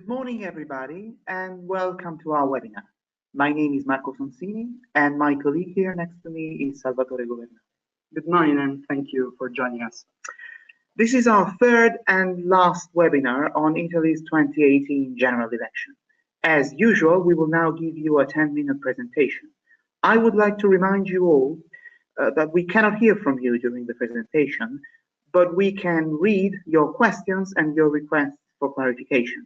Morning, everybody, and welcome to our webinar. My name is Marco Fonsini, and my colleague here next to me is Salvatore Governale. Good morning, and thank you for joining us. This is our third and last webinar on Italy's 2018 general election. As usual, we will now give you a 10-minute presentation. I would like to remind you all that we cannot hear from you during the presentation, but we can read your questions and your requests for clarification.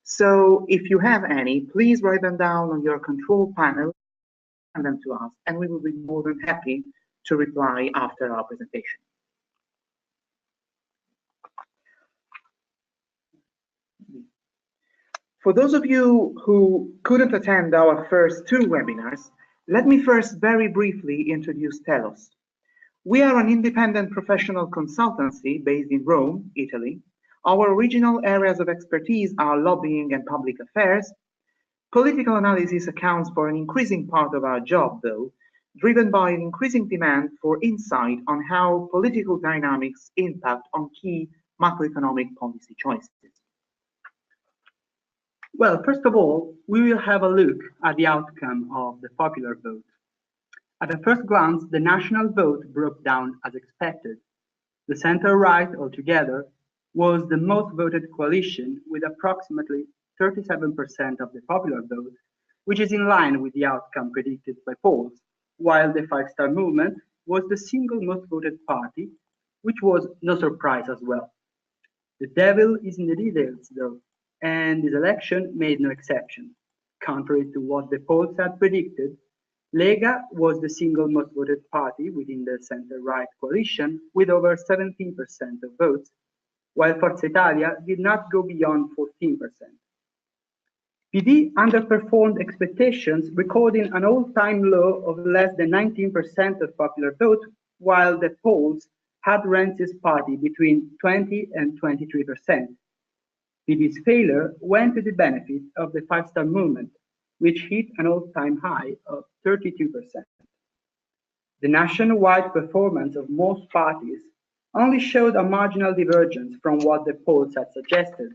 So if you have any, please write them down on your control panel and send them to us, and we will be more than happy to reply after our presentation. For those of you who couldn't attend our first two webinars, let me first very briefly introduce Telos. We are an independent professional consultancy based in Rome, Italy. Our original areas of expertise are lobbying and public affairs. Political analysis accounts for an increasing part of our job, though, driven by an increasing demand for insight on how political dynamics impact on key macroeconomic policy choices. Well, first of all, we will have a look at the outcome of the popular vote. At a first glance, the national vote broke down as expected. The center-right altogether was the most voted coalition with approximately 37% of the popular vote, which is in line with the outcome predicted by polls, while the Five Star Movement was the single most voted party, which was no surprise as well. The devil is in the details, though, and this election made no exception. Contrary to what the polls had predicted, Lega was the single most voted party within the center-right coalition with over 17% of votes, while Forza Italia did not go beyond 14%. PD underperformed expectations, recording an all-time low of less than 19% of popular vote, while the polls had Renzi's party between 20 and 23%. PD's failure went to the benefit of the Five Star Movement, which hit an all-time high of 32%. The nationwide performance of most parties only showed a marginal divergence from what the polls had suggested.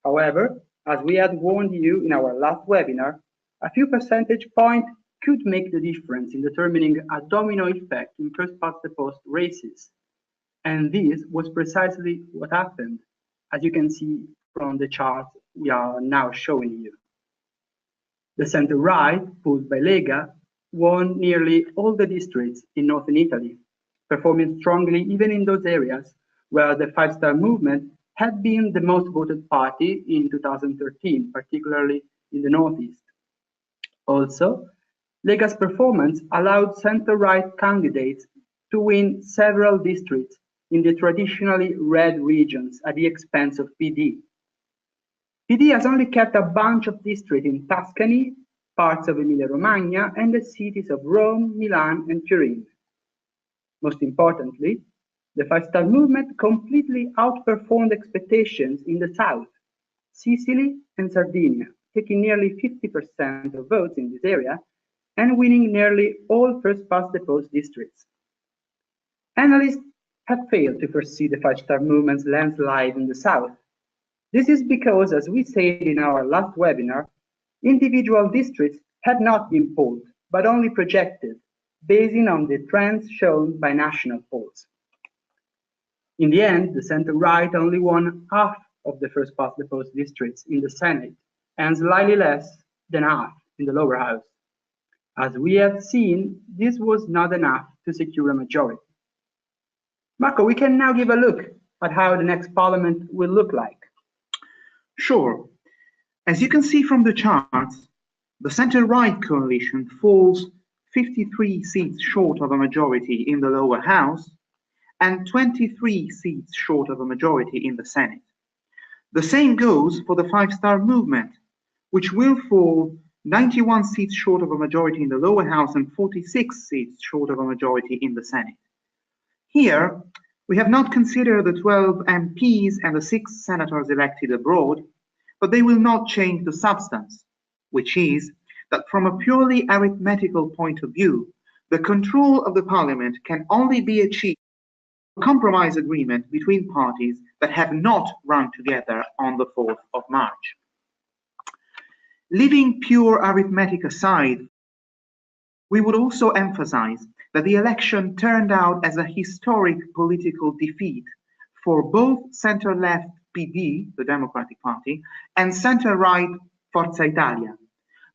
However, as we had warned you in our last webinar, a few percentage points could make the difference in determining a domino effect in first-past-the-post races. And this was precisely what happened, as you can see from the chart we are now showing you. The center-right, pulled by Lega, won nearly all the districts in northern Italy, performing strongly even in those areas where the Five Star Movement had been the most voted party in 2013, particularly in the Northeast. Also, Lega's performance allowed center-right candidates to win several districts in the traditionally red regions at the expense of PD. PD has only kept a bunch of districts in Tuscany, parts of Emilia-Romagna, and the cities of Rome, Milan, and Turin. Most importantly, the Five Star Movement completely outperformed expectations in the south, Sicily and Sardinia, taking nearly 50% of votes in this area and winning nearly all first-past-the-post districts. Analysts have failed to foresee the Five Star Movement's landslide in the south. This is because, as we said in our last webinar, individual districts had not been polled, but only projected, basing on the trends shown by national polls. In the end, the center-right only won half of the first-past-the-post districts in the Senate, and slightly less than half in the lower house. As we have seen, this was not enough to secure a majority. Marco, we can now give a look at how the next parliament will look like. Sure. As you can see from the charts, the center-right coalition falls 53 seats short of a majority in the lower house and 23 seats short of a majority in the Senate. The same goes for the Five Star Movement, which will fall 91 seats short of a majority in the lower house and 46 seats short of a majority in the Senate. Here, we have not considered the 12 MPs and the 6 senators elected abroad, but they will not change the substance, which is that from a purely arithmetical point of view, the control of the parliament can only be achieved through a compromise agreement between parties that have not run together on the 4th of March. Leaving pure arithmetic aside, we would also emphasize that the election turned out as a historic political defeat for both center-left PD, the Democratic Party, and center-right Forza Italia,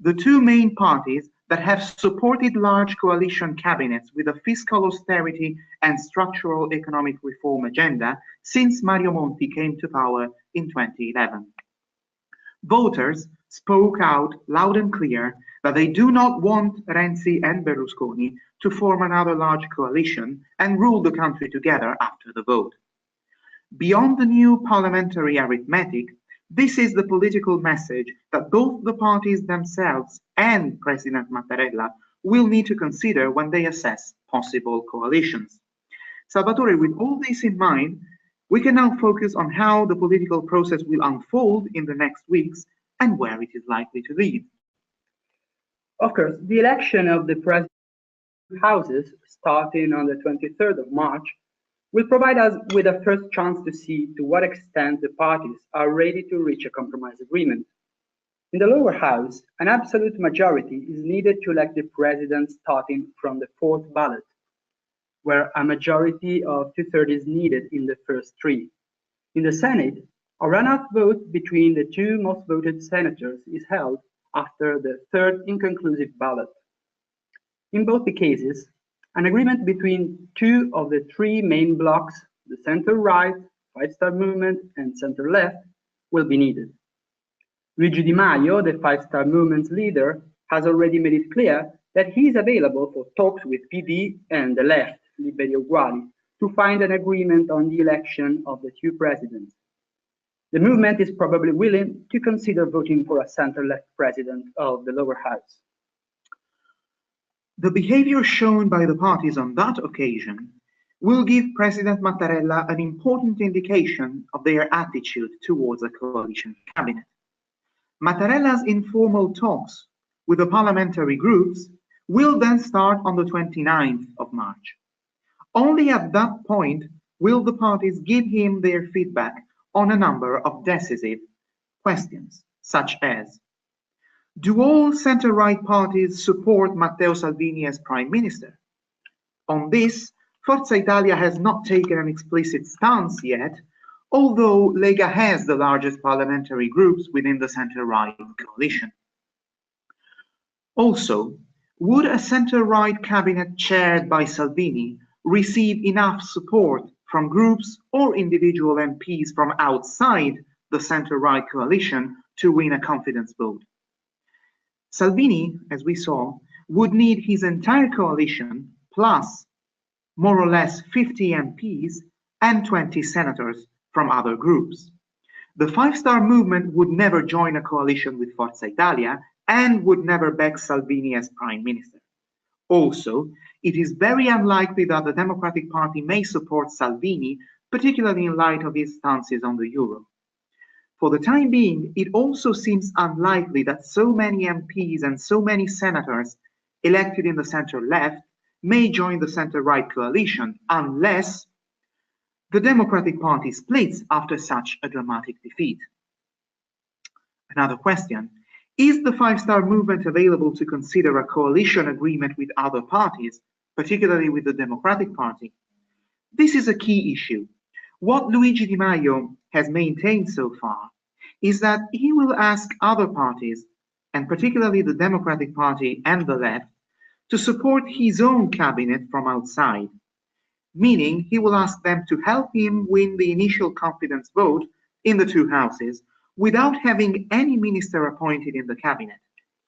the two main parties that have supported large coalition cabinets with a fiscal austerity and structural economic reform agenda since Mario Monti came to power in 2011. Voters spoke out loud and clear that they do not want Renzi and Berlusconi to form another large coalition and rule the country together after the vote. Beyond the new parliamentary arithmetic, this is the political message that both the parties themselves and President Mattarella will need to consider when they assess possible coalitions. Salvatore, with all this in mind, we can now focus on how the political process will unfold in the next weeks and where it is likely to lead. Of course, the election of the president houses, starting on the 23rd of March, will provide us with a first chance to see to what extent the parties are ready to reach a compromise agreement. In the lower house, an absolute majority is needed to elect the president starting from the fourth ballot, where a majority of two-thirds is needed in the first three. In the Senate, a runoff vote between the two most voted senators is held after the third inconclusive ballot. In both the cases, an agreement between two of the three main blocs, the center-right, Five-Star Movement, and center-left, will be needed. Luigi Di Maio, the Five-Star Movement's leader, has already made it clear that he is available for talks with PD and the left, Liberi Uguali, to find an agreement on the election of the two presidents. The movement is probably willing to consider voting for a center-left president of the lower house. The behavior shown by the parties on that occasion will give President Mattarella an important indication of their attitude towards a coalition cabinet. Mattarella's informal talks with the parliamentary groups will then start on the 29th of March. Only at that point will the parties give him their feedback on a number of decisive questions, such as: do all center-right parties support Matteo Salvini as Prime Minister? On this, Forza Italia has not taken an explicit stance yet, although Lega has the largest parliamentary groups within the center-right coalition. Also, would a center-right cabinet chaired by Salvini receive enough support from groups or individual MPs from outside the center-right coalition to win a confidence vote? Salvini, as we saw, would need his entire coalition plus more or less 50 MPs and 20 senators from other groups. The Five-Star Movement would never join a coalition with Forza Italia and would never back Salvini as Prime Minister. Also, it is very unlikely that the Democratic Party may support Salvini, particularly in light of his stances on the euro. For the time being, it also seems unlikely that so many MPs and so many senators elected in the center-left may join the center-right coalition unless the Democratic Party splits after such a dramatic defeat. Another question: is the Five-Star Movement available to consider a coalition agreement with other parties, particularly with the Democratic Party? This is a key issue. What Luigi Di Maio has maintained so far is that he will ask other parties, and particularly the Democratic Party and the left, to support his own cabinet from outside, meaning he will ask them to help him win the initial confidence vote in the two houses without having any minister appointed in the cabinet,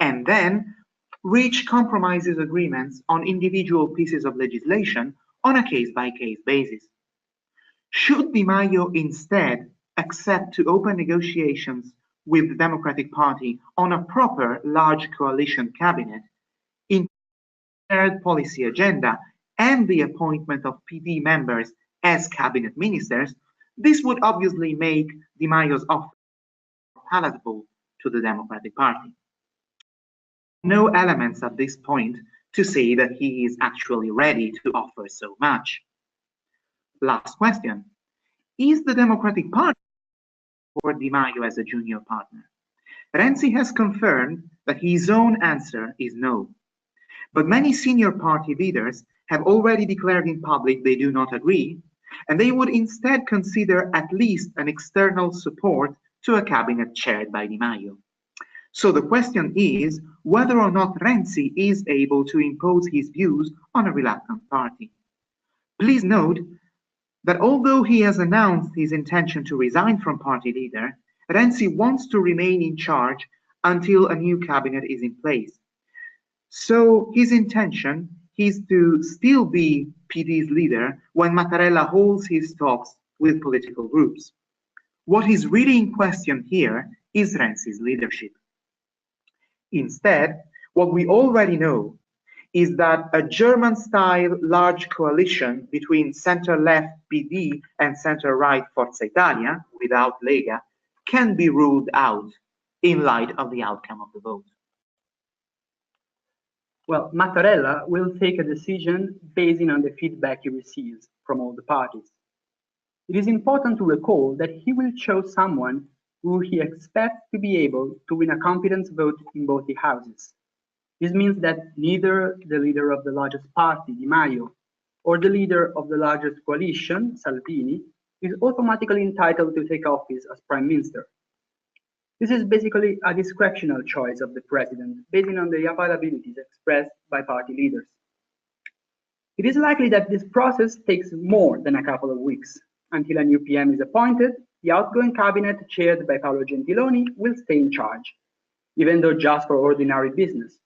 and then reach compromises agreements on individual pieces of legislation on a case-by-case basis. Should Di Maio instead accept to open negotiations with the Democratic Party on a proper large coalition cabinet, in shared policy agenda and the appointment of PD members as cabinet ministers, this would obviously make Di Maio's offer palatable to the Democratic Party. No elements at this point to say that he is actually ready to offer so much. Last question: is the Democratic Party for Di Maio as a junior partner? Renzi has confirmed that his own answer is no. But many senior party leaders have already declared in public they do not agree, and they would instead consider at least an external support to a cabinet chaired by Di Maio. So the question is whether or not Renzi is able to impose his views on a reluctant party. Please note that although he has announced his intention to resign from party leader, Renzi wants to remain in charge until a new cabinet is in place. So his intention is to still be PD's leader when Mattarella holds his talks with political groups. What is really in question here is Renzi's leadership. Instead, what we already know is that a German-style large coalition between center-left PD and center-right Forza Italia, without Lega, can be ruled out in light of the outcome of the vote. Well, Mattarella will take a decision based on the feedback he receives from all the parties. It is important to recall that he will choose someone who he expects to be able to win a confidence vote in both the houses. This means that neither the leader of the largest party, Di Maio, or the leader of the largest coalition, Salvini, is automatically entitled to take office as prime minister. This is basically a discretional choice of the president based on the availabilities expressed by party leaders. It is likely that this process takes more than a couple of weeks. Until a new PM is appointed, the outgoing cabinet chaired by Paolo Gentiloni will stay in charge, even though just for ordinary business.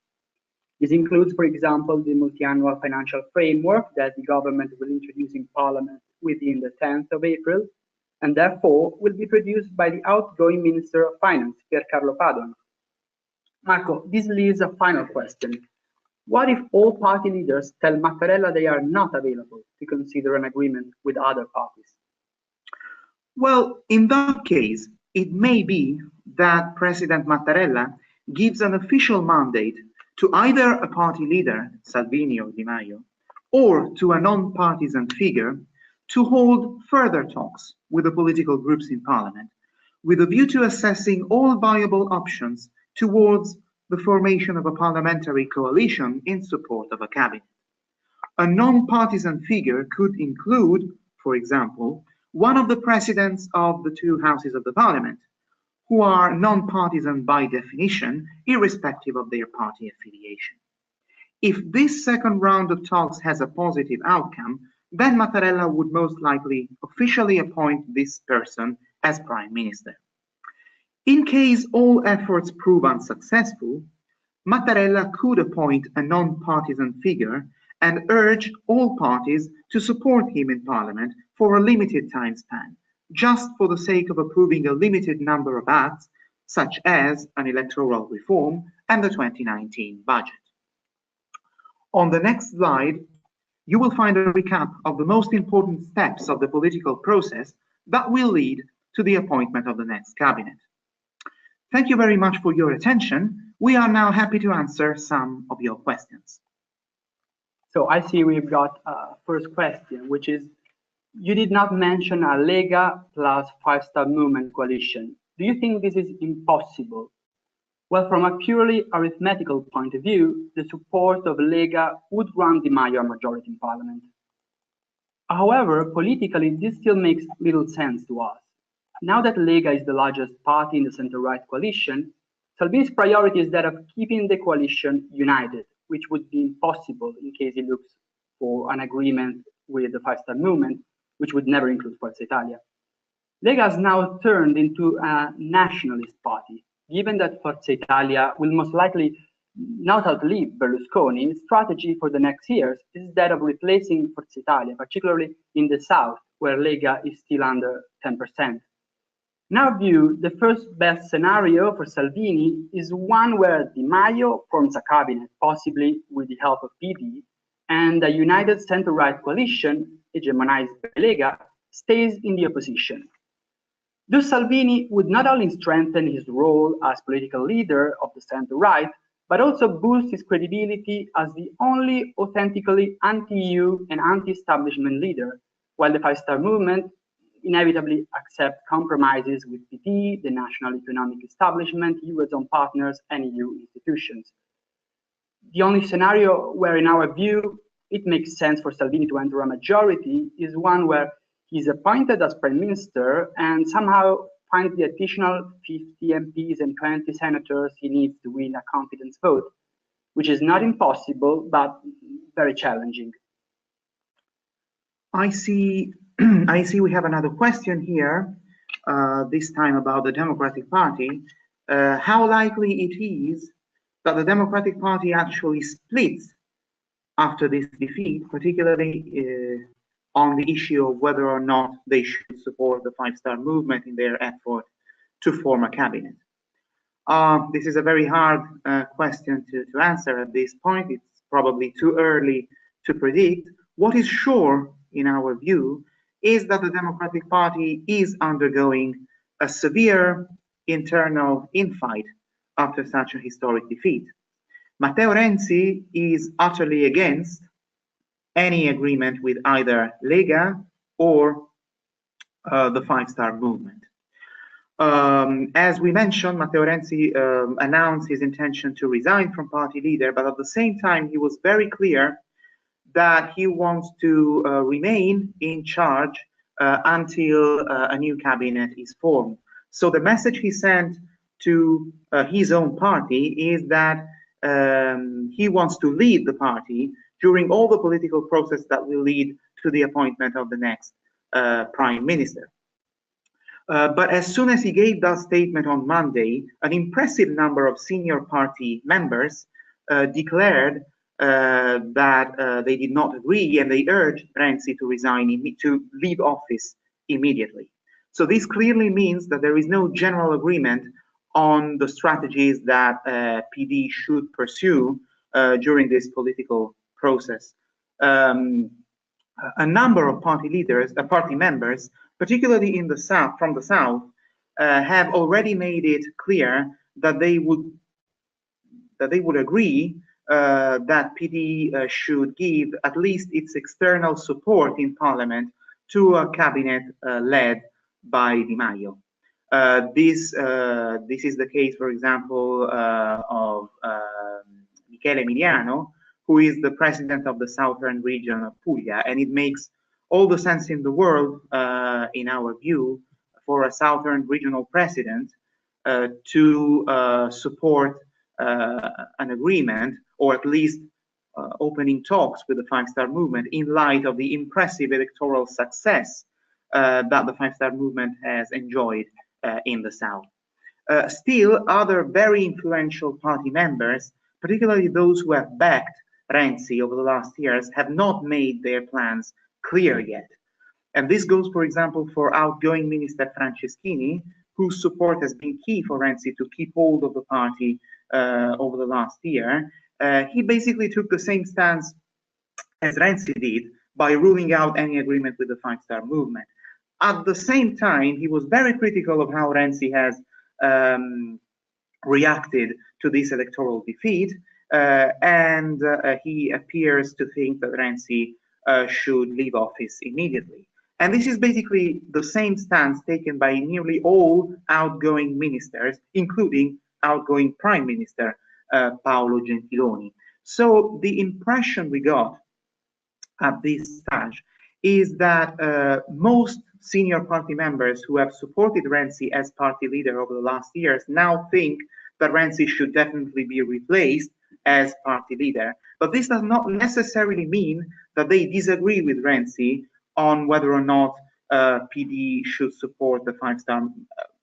This includes, for example, the multi-annual financial framework that the government will introduce in Parliament within the 10th of April, and therefore will be produced by the outgoing Minister of Finance, Piercarlo Padoan. Marco, this leaves a final question. What if all party leaders tell Mattarella they are not available to consider an agreement with other parties? Well, in that case, it may be that President Mattarella gives an official mandate to either a party leader, Salvini or Di Maio, or to a non-partisan figure to hold further talks with the political groups in Parliament, with a view to assessing all viable options towards the formation of a parliamentary coalition in support of a cabinet. A non-partisan figure could include, for example, one of the presidents of the two houses of the Parliament, who are non-partisan by definition, irrespective of their party affiliation. If this second round of talks has a positive outcome, then Mattarella would most likely officially appoint this person as Prime Minister. In case all efforts prove unsuccessful, Mattarella could appoint a non-partisan figure and urge all parties to support him in Parliament for a limited time span, just for the sake of approving a limited number of acts, such as an electoral reform and the 2019 budget. On the next slide, you will find a recap of the most important steps of the political process that will lead to the appointment of the next cabinet. Thank you very much for your attention. We are now happy to answer some of your questions. So I see we've got a first question, which is, you did not mention a Lega plus Five-Star Movement coalition. Do you think this is impossible? Well, from a purely arithmetical point of view, the support of Lega would grant Di Maio a majority in Parliament. However, politically, this still makes little sense to us. Now that Lega is the largest party in the center-right coalition, Salvini's priority is that of keeping the coalition united, which would be impossible in case he looks for an agreement with the Five-Star Movement, which would never include Forza Italia. Lega has now turned into a nationalist party. Given that Forza Italia will most likely not outlive Berlusconi, its strategy for the next years is that of replacing Forza Italia, particularly in the south, where Lega is still under 10%. In our view, the first best scenario for Salvini is one where Di Maio forms a cabinet, possibly with the help of PD, and a united center-right coalition, hegemonized by Lega, stays in the opposition. Thus, Salvini would not only strengthen his role as political leader of the center-right, but also boost his credibility as the only authentically anti-EU and anti-establishment leader, while the Five-Star Movement inevitably accept compromises with PD, the national economic establishment, Eurozone partners, and EU institutions. The only scenario where, in our view, it makes sense for Salvini to enter a majority is one where he's appointed as Prime Minister and somehow finds the additional 50 MPs and 20 senators he needs to win a confidence vote, which is not impossible, but very challenging. I see we have another question here, this time about the Democratic Party. How likely it is that the Democratic Party actually splits after this defeat, particularly on the issue of whether or not they should support the Five-Star Movement in their effort to form a cabinet. This is a very hard question to answer at this point. It's probably too early to predict. What is sure, in our view, is that the Democratic Party is undergoing a severe internal infight after such a historic defeat. Matteo Renzi is utterly against any agreement with either Lega or the Five-Star Movement. As we mentioned, Matteo Renzi announced his intention to resign from party leader, but at the same time, he was very clear that he wants to remain in charge until a new cabinet is formed. So the message he sent to his own party is that he wants to lead the party during all the political process that will lead to the appointment of the next prime minister. But as soon as he gave that statement on Monday, an impressive number of senior party members declared that they did not agree, and they urged Renzi to resign, to leave office immediately. So this clearly means that there is no general agreement on the strategies that PD should pursue during this political process. A number of party leaders, party members, particularly in the south, from the south, have already made it clear that they would agree that PD should give at least its external support in parliament to a cabinet led by Di Maio. This is the case, for example, of Michele Emiliano, who is the president of the southern region of Puglia, and it makes all the sense in the world, in our view, for a southern regional president to support an agreement, or at least opening talks with the Five-Star Movement in light of the impressive electoral success that the Five-Star Movement has enjoyed in the South. Still, other very influential party members, particularly those who have backed Renzi over the last years, have not made their plans clear yet. And this goes, for example, for outgoing Minister Franceschini, whose support has been key for Renzi to keep hold of the party over the last year. He basically took the same stance as Renzi did by ruling out any agreement with the Five-Star Movement. At the same time, he was very critical of how Renzi has reacted to this electoral defeat, and he appears to think that Renzi should leave office immediately. And this is basically the same stance taken by nearly all outgoing ministers, including outgoing Prime Minister Paolo Gentiloni. So the impression we got at this stage is that most senior party members who have supported Renzi as party leader over the last years now think that Renzi should definitely be replaced as party leader. But this does not necessarily mean that they disagree with Renzi on whether or not PD should support the Five-Star,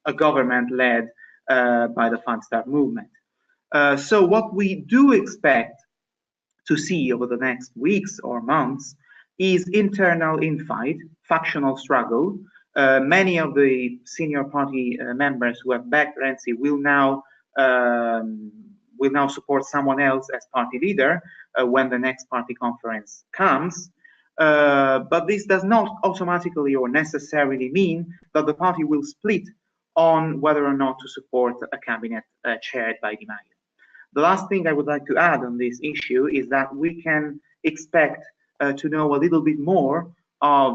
a government led by the Five-Star Movement. So what we do expect to see over the next weeks or months is internal infight, factional struggle. Many of the senior party members who have backed Renzi will now support someone else as party leader when the next party conference comes. But this does not automatically or necessarily mean that the party will split on whether or not to support a cabinet chaired by Di Maio. The last thing I would like to add on this issue is that we can expect to know a little bit more of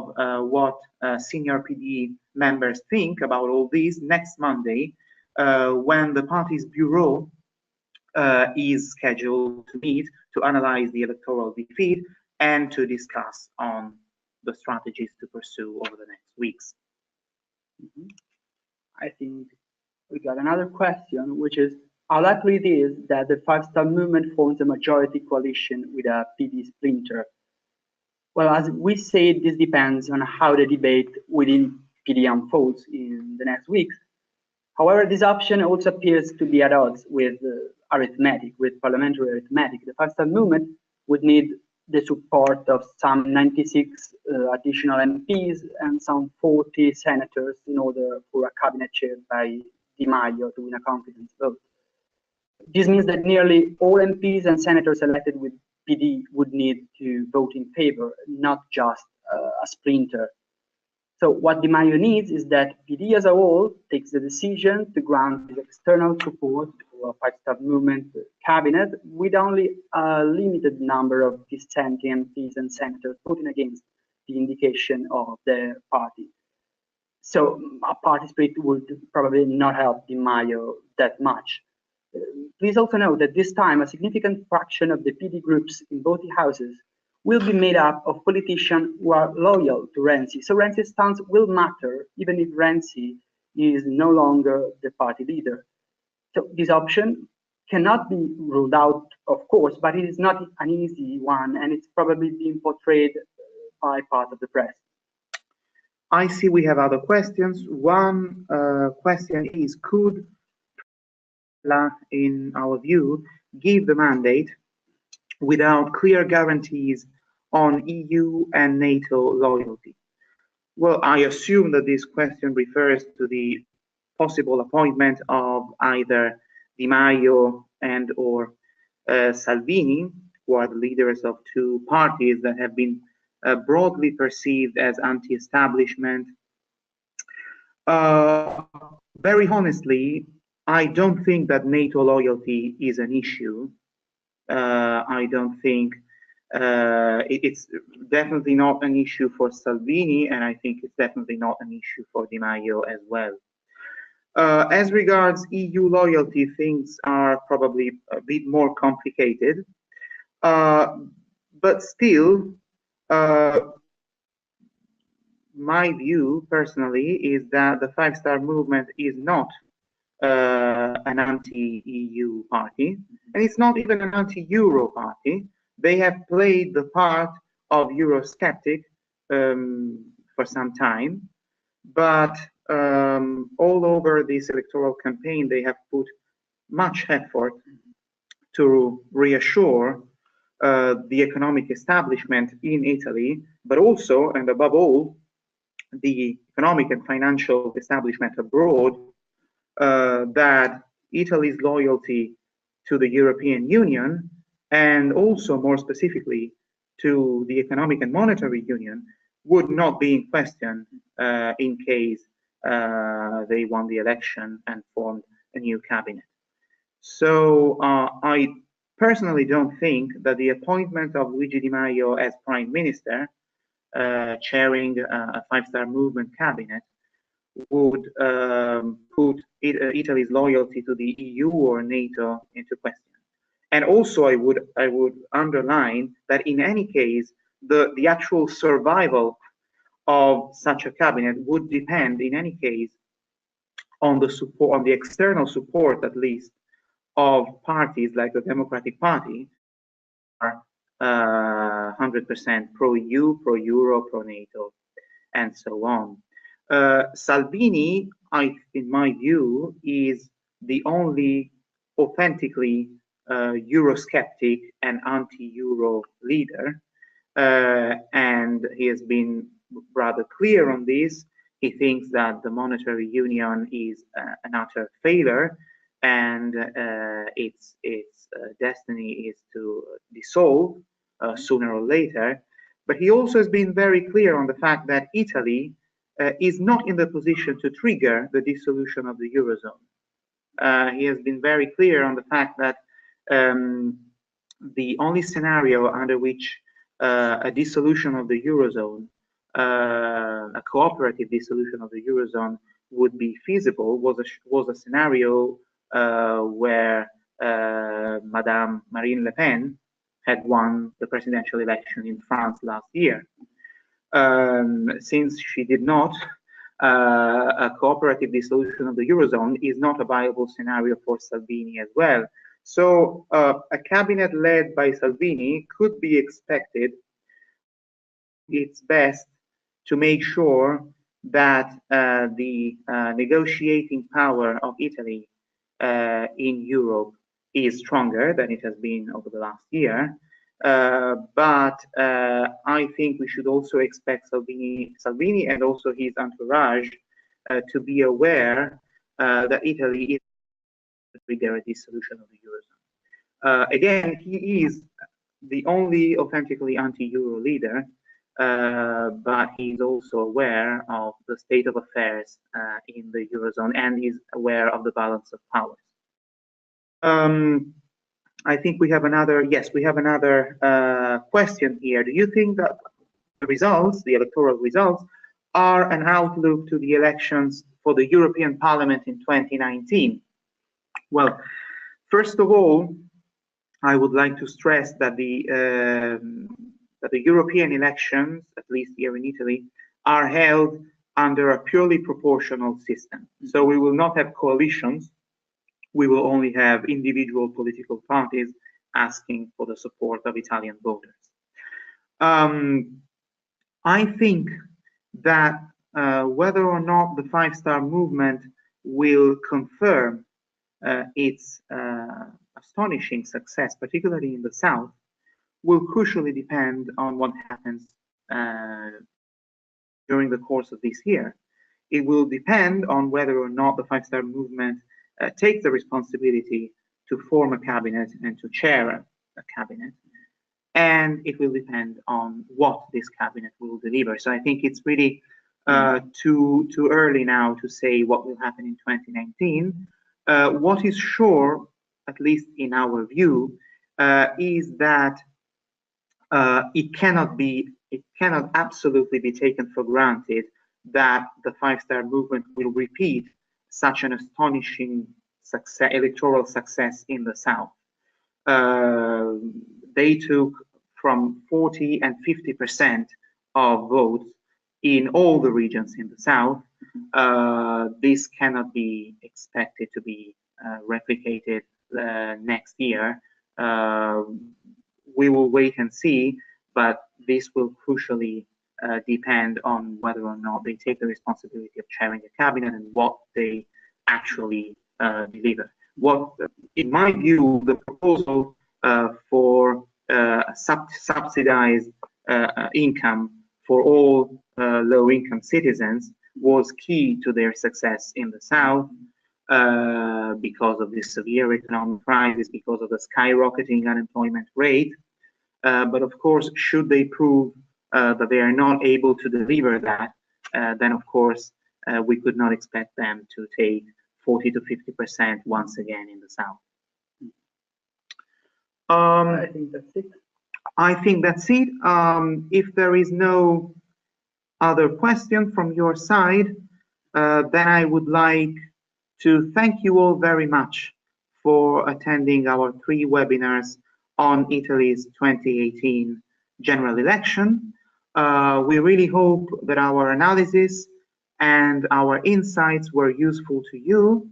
what senior PD members think about all this next Monday, when the party's bureau is scheduled to meet to analyze the electoral defeat and to discuss on the strategies to pursue over the next weeks. I think we got another question, which is how likely it is that the Five Star Movement forms a majority coalition with a PD splinter? Well, as we said, this depends on how the debate within PD unfolds in the next weeks. However, this option also appears to be at odds with arithmetic, with parliamentary arithmetic. The Five Star Movement would need the support of some 96 additional MPs and some 40 senators in order for a cabinet chaired by Di Maio to win a confidence vote. This means that nearly all MPs and senators elected with PD would need to vote in favor, not just a splinter. So what Di Maio needs is that PD as a whole takes the decision to grant external support to a Five Star Movement cabinet with only a limited number of dissenting MPs and senators voting against the indication of their party. So a party split would probably not help Di Maio that much. Please also note that this time a significant fraction of the PD groups in both houses will be made up of politicians who are loyal to Renzi. So Renzi's stance will matter even if Renzi is no longer the party leader. So this option cannot be ruled out, of course, but it is not an easy one, and it's probably being portrayed by part of the press. I see we have other questions. One question is, could, in our view, give the mandate without clear guarantees on EU and NATO loyalty? Well, I assume that this question refers to the possible appointment of either Di Maio and or Salvini, who are the leaders of two parties that have been broadly perceived as anti-establishment. Very honestly, I don't think that NATO loyalty is an issue. I don't think it's definitely not an issue for Salvini, and I think it's definitely not an issue for Di Maio as well. As regards EU loyalty, things are probably a bit more complicated, but still, my view personally is that the Five Star Movement is not an anti-EU party, and it's not even an anti-Euro party. They have played the part of Eurosceptic for some time, but all over this electoral campaign, they have put much effort to reassure the economic establishment in Italy, but also, and above all, the economic and financial establishment abroad, that Italy's loyalty to the European Union, and also more specifically to the Economic and Monetary Union, would not be in question in case they won the election and formed a new cabinet. So I personally don't think that the appointment of Luigi Di Maio as Prime Minister, chairing a Five Star Movement cabinet, would put Italy's loyalty to the EU or NATO into question. And also, I would underline that in any case, the actual survival of such a cabinet would depend, in any case, on the support, on the external support, at least, of parties like the Democratic Party, are 100% pro-EU, pro-Euro, pro-NATO, and so on. Salvini, in my view, is the only authentically Eurosceptic and anti-Euro leader, and he has been rather clear on this. He thinks that the monetary union is an utter failure, and its destiny is to dissolve sooner or later. But he also has been very clear on the fact that Italy is not in the position to trigger the dissolution of the Eurozone. He has been very clear on the fact that the only scenario under which a dissolution of the Eurozone a cooperative dissolution of the Eurozone would be feasible was a scenario where Madame Marine Le Pen had won the presidential election in France last year. Since she did not, a cooperative dissolution of the Eurozone is not a viable scenario for Salvini as well. So a cabinet led by Salvini could be expected its best to make sure that the negotiating power of Italy in Europe is stronger than it has been over the last year. But I think we should also expect Salvini and also his entourage to be aware that Italy is to trigger a dissolution of the Eurozone. Again, he is the only authentically anti-Euro leader, but he's also aware of the state of affairs in the Eurozone and is aware of the balance of powers. I think we have another, yes, we have another question here. Do you think that the results, the electoral results, are an outlook to the elections for the European Parliament in 2019? Well, first of all, I would like to stress that the European elections, at least here in Italy, are held under a purely proportional system. So we will not have coalitions. We will only have individual political parties asking for the support of Italian voters. I think that whether or not the Five-Star Movement will confirm its astonishing success, particularly in the South, will crucially depend on what happens during the course of this year. It will depend on whether or not the Five-Star Movement take the responsibility to form a cabinet and to chair a cabinet, and it will depend on what this cabinet will deliver. So I think it's really too early now to say what will happen in 2019. What is sure, at least in our view, is that it cannot absolutely be taken for granted that the Five-Star Movement will repeat such an astonishing electoral success in the South. They took from 40 and 50% of votes in all the regions in the South. This cannot be expected to be replicated next year. We will wait and see, but this will crucially depend on whether or not they take the responsibility of chairing a cabinet and what they actually deliver. What, in my view, the proposal for subsidized income for all low-income citizens was key to their success in the South because of the severe economic crisis, because of the skyrocketing unemployment rate. But of course, should they prove that they are not able to deliver that, then of course we could not expect them to take 40 to 50% once again in the South. I think that's it. I think that's it. If there is no other question from your side, then I would like to thank you all very much for attending our 3 webinars on Italy's 2018 general election. We really hope that our analysis and our insights were useful to you.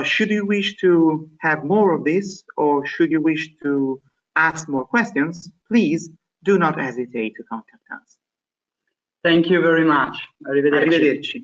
Should you wish to have more of this, or should you wish to ask more questions, please do not hesitate to contact us. Thank you very much. Arrivederci. Arrivederci.